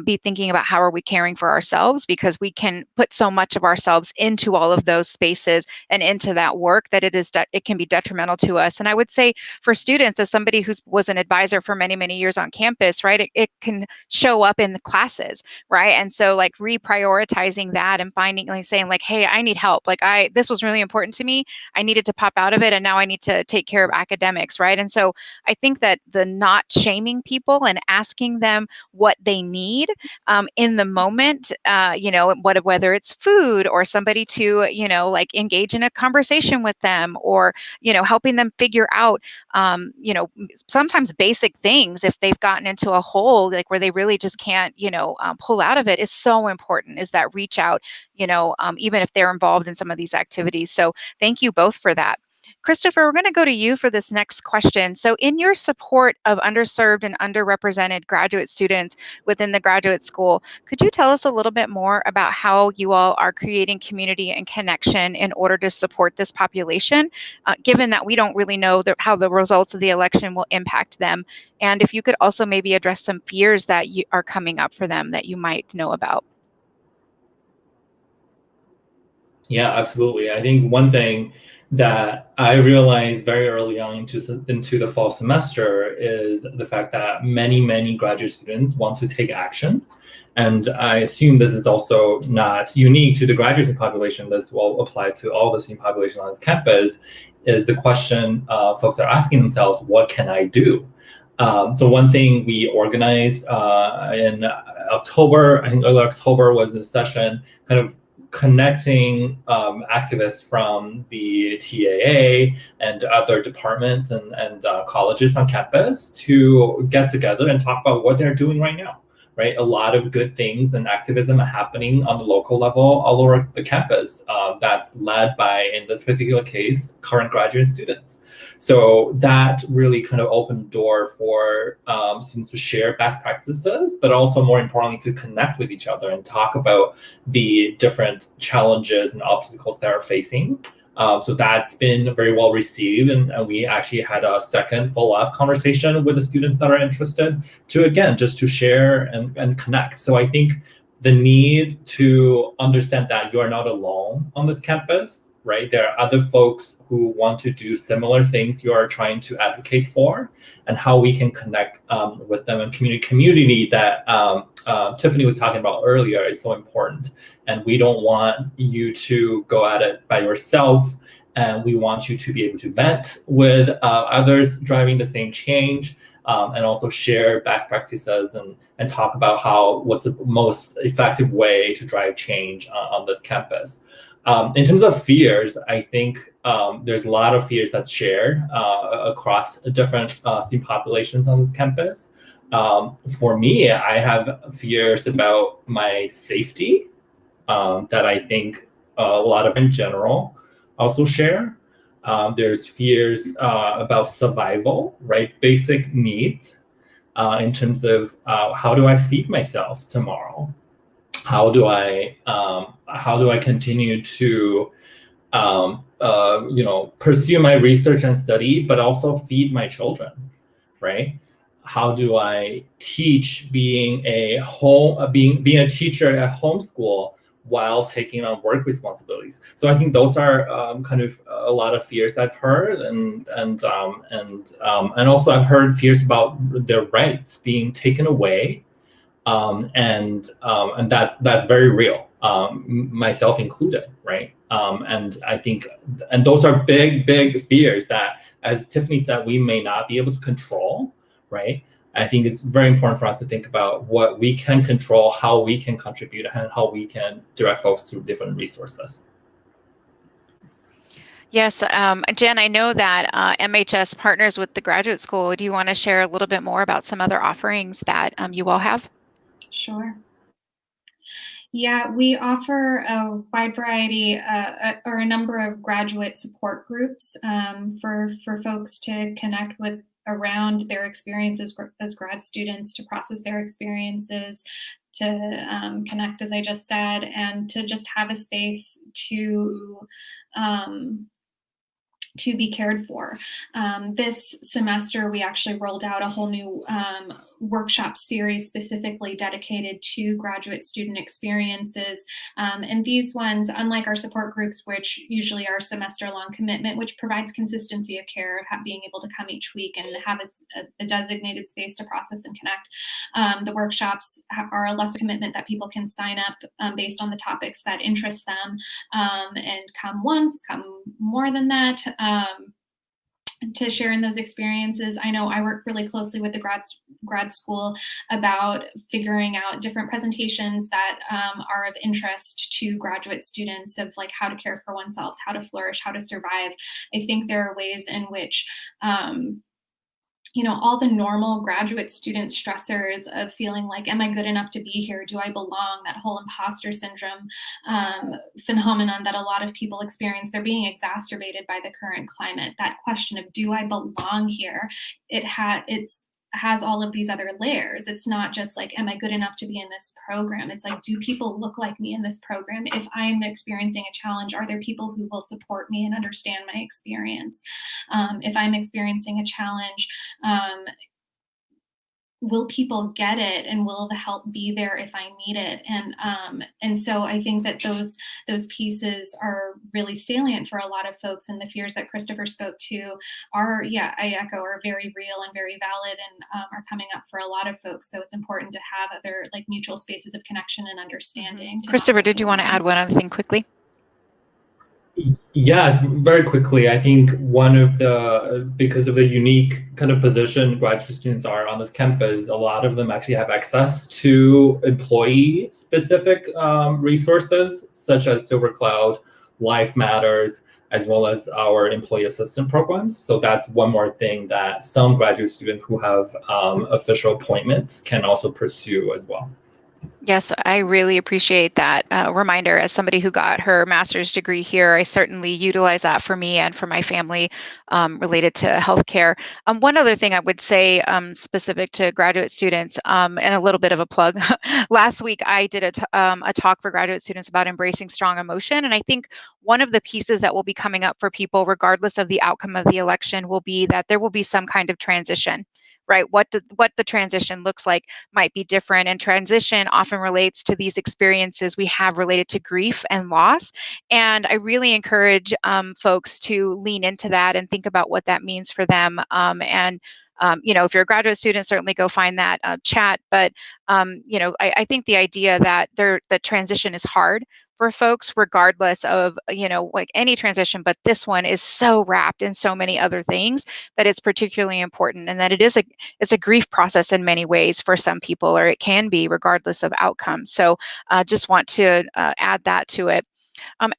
S1: be thinking about how are we caring for ourselves, because we can put so much of ourselves into all of those spaces and into that work that it can be detrimental to us. And I would say for students, as somebody who was an advisor for many, many years on campus, right, it can show up in the classes, right? And so like reprioritizing that and finding, like saying like, hey, I need help. Like this was really important to me. I needed to pop out of it and now I need to take care of academics, right? And so I think that the not shaming people and asking them what they need in the moment, whether it's food or somebody to, like engage in a conversation with them, or, helping them figure out, sometimes basic things if they've gotten into a hole, like where they really just can't, pull out of it, is so important, is that reach out, even if they're involved in some of these activities. So thank you both for that. Christopher, we're going to go to you for this next question. So in your support of underserved and underrepresented graduate students within the graduate school, could you tell us a little bit more about how you all are creating community and connection in order to support this population, given that we don't really know how the results of the election will impact them? And if you could also maybe address some fears that are coming up for them that you might know about.
S4: Yeah, absolutely. I think one thing that I realized very early on into the fall semester is the fact that many graduate students want to take action. And I assume this is also not unique to the graduate student population. This will apply to all the student population on this campus, is the question folks are asking themselves, what can I do? So one thing we organized in October, I think early October, was a session kind of connecting activists from the TAA and other departments and colleges on campus to get together and talk about what they're doing right now, right? A lot of good things and activism are happening on the local level all over the campus that's led by, in this particular case, current graduate students. So that really kind of opened the door for students to share best practices, but also more importantly, to connect with each other and talk about the different challenges and obstacles they're facing. So that's been very well received. And we actually had a second follow-up conversation with the students that are interested to, again, just to share and connect. So I think the need to understand that you are not alone on this campus, right? There are other folks who want to do similar things you are trying to advocate for, and how we can connect with them, and community that Tiffany was talking about earlier is so important. And we don't want you to go at it by yourself. And we want you to be able to vent with others driving the same change, and also share best practices and talk about what's the most effective way to drive change on this campus. In terms of fears, I think there's a lot of fears that's shared across different student populations on this campus. For me, I have fears about my safety that I think a lot of in general also share. There's fears about survival, right? Basic needs in terms of how do I feed myself tomorrow? How do I continue to pursue my research and study, but also feed my children, right? how do I teach being a being a teacher at homeschool while taking on work responsibilities? So I think those are kind of a lot of fears I've heard, and also I've heard fears about their rights being taken away, and that's very real, myself included, right? And I think, and those are big fears that, as Tiffany said, we may not be able to control, right? I think it's very important for us to think about what we can control, how we can contribute, and how we can direct folks to different resources.
S1: Yes, Jen, I know that MHS partners with the graduate school. Do you want to share a little bit more about some other offerings that you all have?
S5: Sure. Yeah, we offer a wide variety or a number of graduate support groups for folks to connect with around their experiences as grad students, to process their experiences, to connect, as I just said, and to just have a space to be cared for. This semester, we actually rolled out a whole new workshop series specifically dedicated to graduate student experiences. And these ones, unlike our support groups, which usually are semester-long commitment, which provides consistency of care, being able to come each week and have a designated space to process and connect. The workshops are a lesser commitment that people can sign up based on the topics that interest them, and come once, come more than that, to share in those experiences. I know I work really closely with the grad school about figuring out different presentations that are of interest to graduate students, of like how to care for oneself, how to flourish, how to survive. I think there are ways in which all the normal graduate student stressors of feeling like, am I good enough to be here? Do I belong? That whole imposter syndrome phenomenon that a lot of people experience, they're being exacerbated by the current climate. That question of, do I belong here? It has all of these other layers. It's not just like, am I good enough to be in this program? It's like, do people look like me in this program? If I'm experiencing a challenge, are there people who will support me and understand my experience? If I'm experiencing a challenge, will people get it, and will the help be there if I need it? And so I think that those pieces are really salient for a lot of folks, and the fears that Christopher spoke to are, I echo, are very real and very valid, and are coming up for a lot of folks. So it's important to have other like mutual spaces of connection and understanding.
S1: Christopher, did you want to add one other thing quickly?
S4: Yes, very quickly. I think because of the unique kind of position graduate students are on this campus, a lot of them actually have access to employee-specific resources, such as Silver Cloud, Life Matters, as well as our employee assistance programs. So that's one more thing that some graduate students who have official appointments can also pursue as well.
S1: Yes, I really appreciate that reminder. As somebody who got her master's degree here, I certainly utilize that for me and for my family related to healthcare. One other thing I would say specific to graduate students, and a little bit of a plug. Last week, I did a talk for graduate students about embracing strong emotion. And I think one of the pieces that will be coming up for people, regardless of the outcome of the election, will be that there will be some kind of transition, right? What the transition looks like might be different, and transition often relates to these experiences we have related to grief and loss. And I really encourage folks to lean into that and think about what that means for them. If you're a graduate student, certainly go find that chat. But I think the idea that the transition is hard for folks, regardless of like any transition, but this one is so wrapped in so many other things that it's particularly important, and that it's a grief process in many ways for some people, or it can be, regardless of outcome. So just want to add that to it.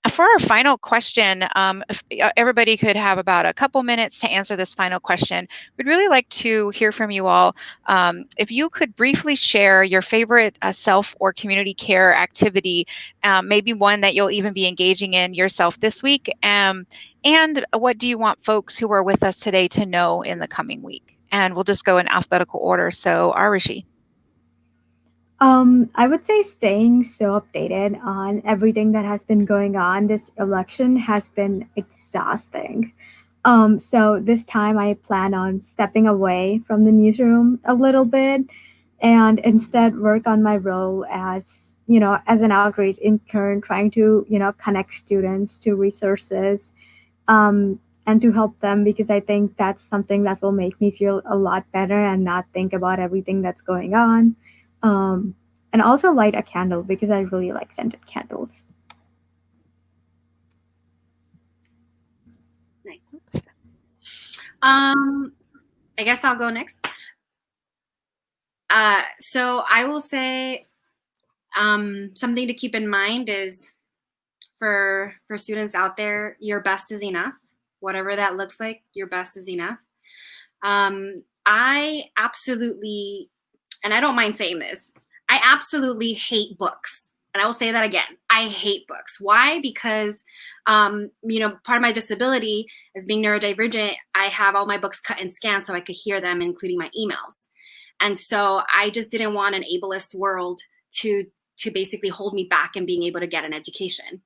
S1: For our final question, if everybody could have about a couple minutes to answer this final question, we'd really like to hear from you all. If you could briefly share your favorite self or community care activity, maybe one that you'll even be engaging in yourself this week, and what do you want folks who are with us today to know in the coming week? And we'll just go in alphabetical order. So, Arishi.
S2: I would say staying so updated on everything that has been going on this election has been exhausting. So this time I plan on stepping away from the newsroom a little bit and instead work on my role as, as an outreach intern, trying to, connect students to resources, and to help them, because I think that's something that will make me feel a lot better and not think about everything that's going on. Um, and also light a candle because I really like scented candles.
S3: Nice. I guess I'll go next. So I will say something to keep in mind is for students out there, your best is enough. Whatever that looks like, your best is enough. I absolutely, and I don't mind saying this, I absolutely hate books. And I will say that again. I hate books. Why? Because, part of my disability is being neurodivergent. I have all my books cut and scanned so I could hear them, including my emails. And so I just didn't want an ableist world to basically hold me back in being able to get an education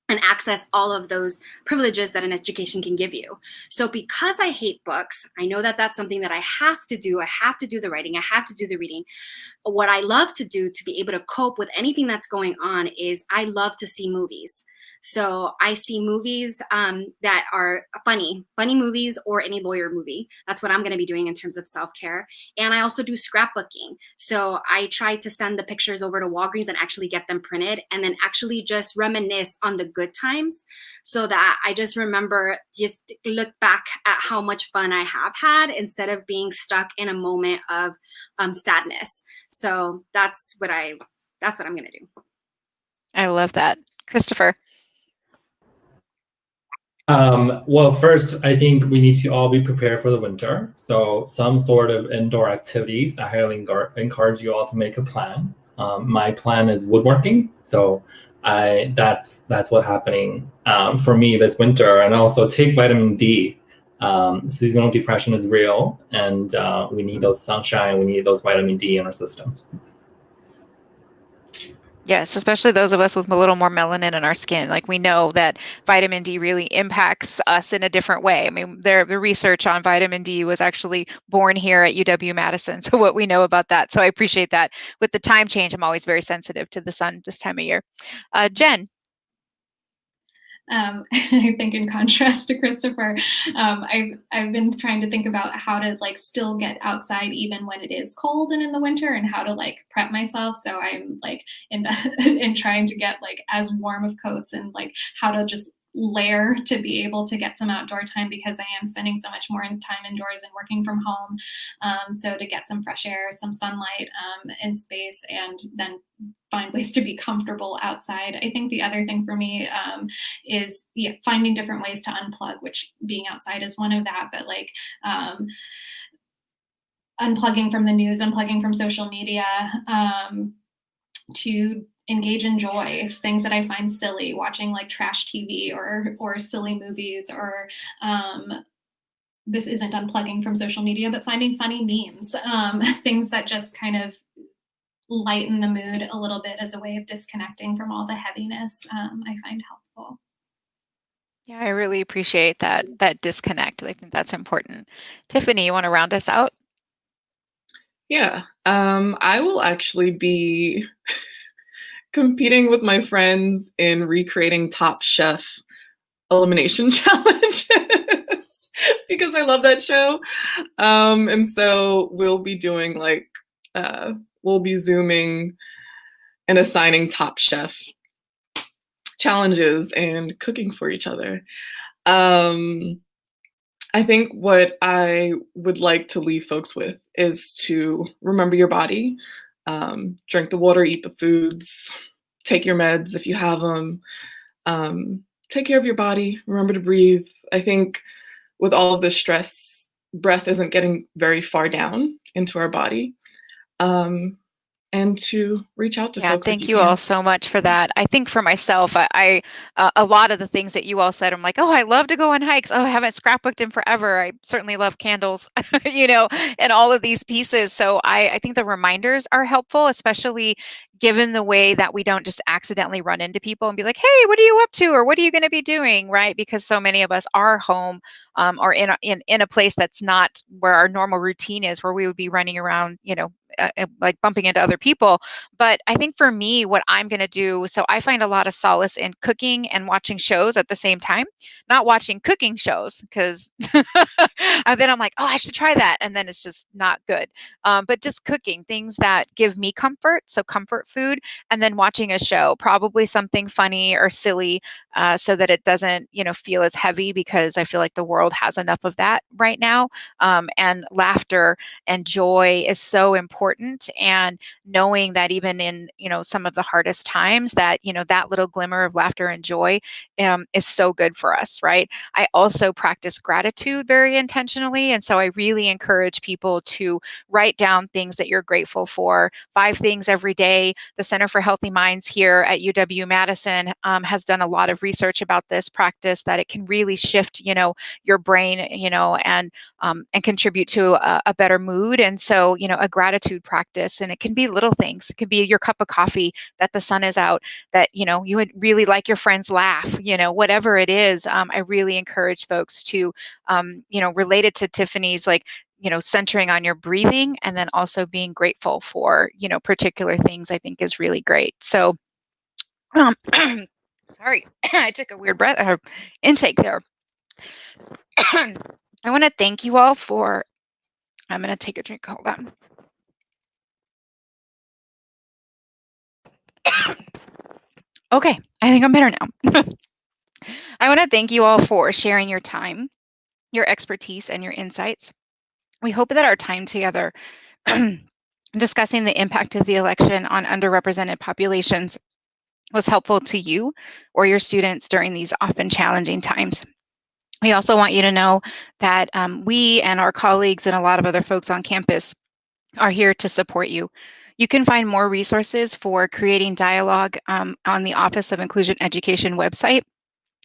S3: and access all of those privileges that an education can give you. So because I hate books, I know that that's something that I have to do. I have to do the writing. I have to do the reading. What I love to do to be able to cope with anything that's going on is I love to see movies. So I see movies that are funny movies, or any lawyer movie. That's what I'm going to be doing in terms of self-care. And I also do scrapbooking. So I try to send the pictures over to Walgreens and actually get them printed, and then actually just reminisce on the good times, so that I just remember, just look back at how much fun I have had instead of being stuck in a moment of sadness. So that's what I'm going to do.
S1: I love that. Christopher.
S4: Well, first, I think we need to all be prepared for the winter. So some sort of indoor activities. I highly encourage you all to make a plan. My plan is woodworking. So that's what's happening for me this winter. And also take vitamin D. Seasonal depression is real, and we need those sunshine. We need those vitamin D in our systems.
S1: Yes, especially those of us with a little more melanin in our skin. Like, we know that vitamin D really impacts us in a different way. I mean, the research on vitamin D was actually born here at UW-Madison. So what we know about that. So I appreciate that. With the time change, I'm always very sensitive to the sun this time of year. Jen.
S5: I think in contrast to Christopher, I've been trying to think about how to still get outside even when it is cold and in the winter, and how to prep myself. So I'm in trying to get as warm of coats, and how to just layer to be able to get some outdoor time, because I am spending so much more time indoors and working from home. So to get some fresh air, some sunlight in space, and then find ways to be comfortable outside. I think the other thing for me is finding different ways to unplug, which being outside is one of that, but unplugging from the news, unplugging from social media, to engage in joy, things that I find silly, watching trash TV or silly movies, or this isn't unplugging from social media, but finding funny memes, things that just kind of lighten the mood a little bit as a way of disconnecting from all the heaviness, I find helpful.
S1: Yeah, I really appreciate that disconnect. I think that's important. Tiffany, you want to round us out?
S6: Yeah, I will actually be competing with my friends in recreating Top Chef elimination challenges because I love that show. And so we'll be doing we'll be Zooming and assigning Top Chef challenges and cooking for each other. I think what I would like to leave folks with is to remember your body, drink the water, eat the foods, take your meds if you have them, take care of your body, remember to breathe. I think with all of this stress, breath isn't getting very far down into our body. and to reach out to folks if
S1: Thank
S6: you
S1: you all
S6: can.
S1: so much for that. I think for myself, a lot of the things that you all said, I'm like, oh, I love to go on hikes. Oh, I haven't scrapbooked in forever. I certainly love candles, and all of these pieces. So I think the reminders are helpful, especially given the way that we don't just accidentally run into people and be like, hey, what are you up to? Or what are you going to be doing? Right? Because so many of us are home, or in a place that's not where our normal routine is, where we would be running around, like bumping into other people. But I think for me, what I'm going to do, so I find a lot of solace in cooking and watching shows at the same time, not watching cooking shows because then I'm like, oh, I should try that. And then it's just not good. But just cooking things that give me comfort. So comfort food, and then watching a show, probably something funny or silly, so that it doesn't, feel as heavy, because I feel like the world has enough of that right now. And laughter and joy is so important. And knowing that even in, some of the hardest times, that, that little glimmer of laughter and joy is so good for us, right? I also practice gratitude very intentionally. And so I really encourage people to write down things that you're grateful for, 5 things every day. The Center for Healthy Minds here at UW-Madison has done a lot of research about this practice, that it can really shift, your brain, and contribute to a better mood. And so, a gratitude practice, and it can be little things. It could be your cup of coffee, that the sun is out, that, you would really like your friends laugh, whatever it is. I really encourage folks to, relate it to Tiffany's, like, centering on your breathing, and then also being grateful for, particular things, I think is really great. So, sorry, I took a weird breath intake there. I want to thank you all for, I'm going to take a drink. Hold on. Okay, I think I'm better now. I want to thank you all for sharing your time, your expertise, and your insights. We hope that our time together discussing the impact of the election on underrepresented populations was helpful to you or your students during these often challenging times. We also want you to know that we and our colleagues and a lot of other folks on campus are here to support you. You can find more resources for creating dialogue on the Office of Inclusion Education website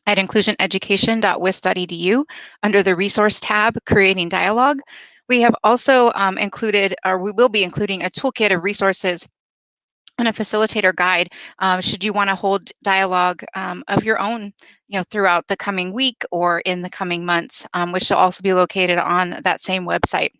S1: at inclusioneducation.wis.edu under the resource tab, Creating Dialogue. We have also included, or we will be including, a toolkit of resources and a facilitator guide should you want to hold dialogue of your own, throughout the coming week or in the coming months, which will also be located on that same website.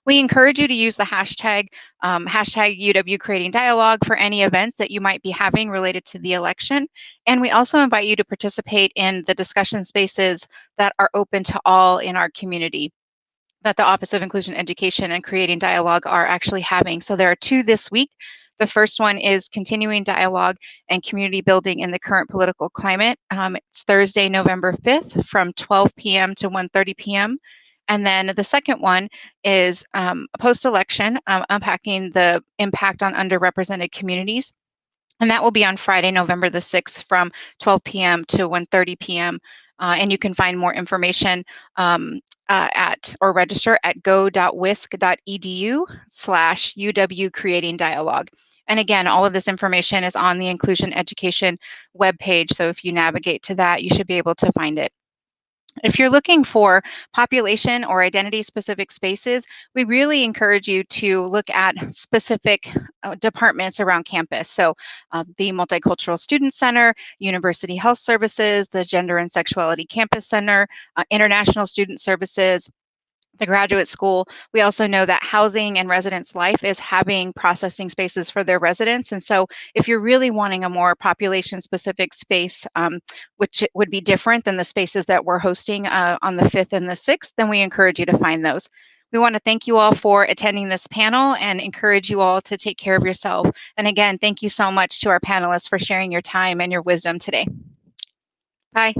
S1: We encourage you to use the hashtag UW Creating Dialogue for any events that you might be having related to the election. And we also invite you to participate in the discussion spaces that are open to all in our community, that the Office of Inclusion Education and Creating Dialogue are actually having. So there are 2 this week. The first one is Continuing Dialogue and Community Building in the Current Political Climate. It's Thursday, November 5th from 12 p.m. to 1:30 p.m. And then the second one is post-election, Unpacking the Impact on Underrepresented Communities. And that will be on Friday, November the 6th from 12 p.m. to 1:30 p.m. And you can find more information at or register at go.wisc.edu/UW Creating Dialogue. And again, all of this information is on the Inclusion Education webpage. So if you navigate to that, you should be able to find it. If you're looking for population or identity specific spaces, we really encourage you to look at specific departments around campus. So the Multicultural Student Center, University Health Services, the Gender and Sexuality Campus Center, International Student Services, the graduate school. We also know that Housing and Residence Life is having processing spaces for their residents. And so if you're really wanting a more population specific space, which would be different than the spaces that we're hosting on the 5th and the 6th, then we encourage you to find those. We want to thank you all for attending this panel and encourage you all to take care of yourself. And again, thank you so much to our panelists for sharing your time and your wisdom today. Bye.